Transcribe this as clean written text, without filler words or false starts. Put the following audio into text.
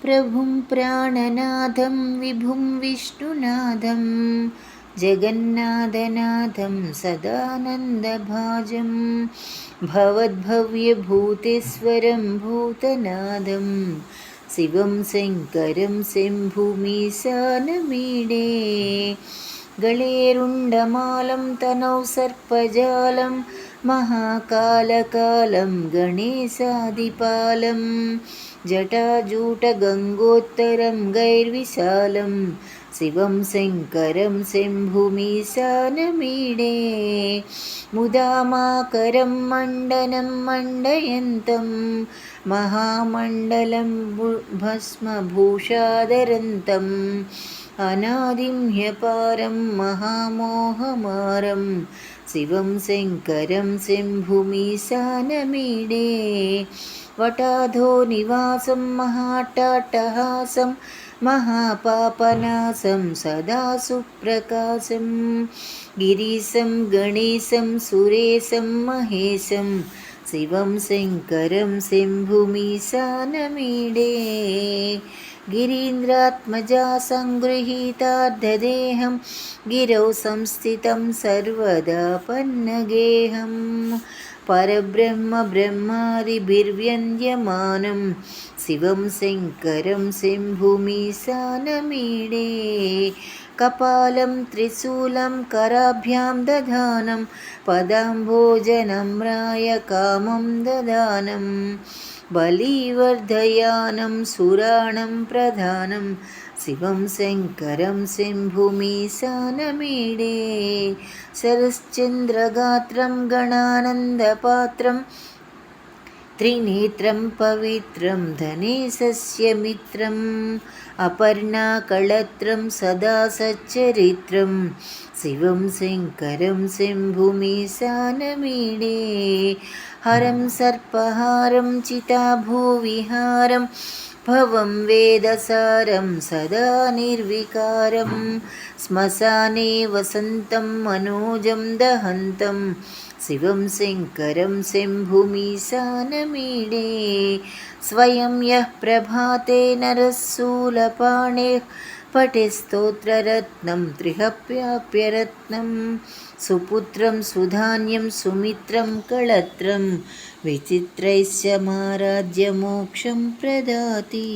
प्रभुं प्राणनाथं विभुं विष्णुनाथं जगन्नाथनाथं सदानन्दभाजं भवद्भव्यभूतेश्वरं भूतनाथं शिवं शङ्करं शम्भुमीशानमीडे गळेरुण्डमालं तनौ सर्पजालं महाकालकालं गणेशादिपालं जटाजूटगङ्गोत्तरं गैर्विशालं शिवं शङ्करं शम्भुमीशानमीडे मुदामाकरं मण्डनं मण्डयन्तं महामण्डलं भस्मभूषादरन्तम् अनादिं ह्यपारं महामोहमारं शिवं शङ्करं शम्भुमीशानमीडे वटाधो निवासं महाट्टहासं महापापनाशं सदा सुप्रकाशं गिरीशं गणेशं सुरेशं महेशं शिवं शङ्करं शम्भुमीशानमीडे गिरीन्द्रात्मजा सङ्गृहीतार्धदेहं गिरौ संस्थितं सर्वदा पन्नगेहं परब्रह्म ब्रह्मादिभिर्व्यञ्जमानं शिवं शङ्करं शम्भुमीशानमीडे कपालं त्रिशूलं कराभ्यां दधानं पदाम्भोजनम्राय कामं ददानं बलिवर्धयानं सुराणं प्रधानं शिवं शङ्करं शम्भुमीशानमीडे शरश्चन्द्रगात्रं गणानन्दपात्रं त्रिनेत्रं पवित्रं धनेशस्य मित्रम् अपर्णाकळत्रं सदा सच्चरित्रं शिवं शङ्करं शम्भुमीशानमीडे हरं सर्पहारं चिताभूविहारं भवं वेदसारं सदा निर्विकारं श्मशाने वसन्तं मनोजं दहन्तं शिवं शङ्करं शम्भुमीशानमीडे स्वयं यः प्रभाते नरशूलपाणिः पठे स्तोत्ररत्नं त्रिहप्याप्यरत्नं सुपुत्रं सुधान्यं सुमित्रं कळत्रं विचित्रैश्च माराज्यमोक्षं प्रदाति।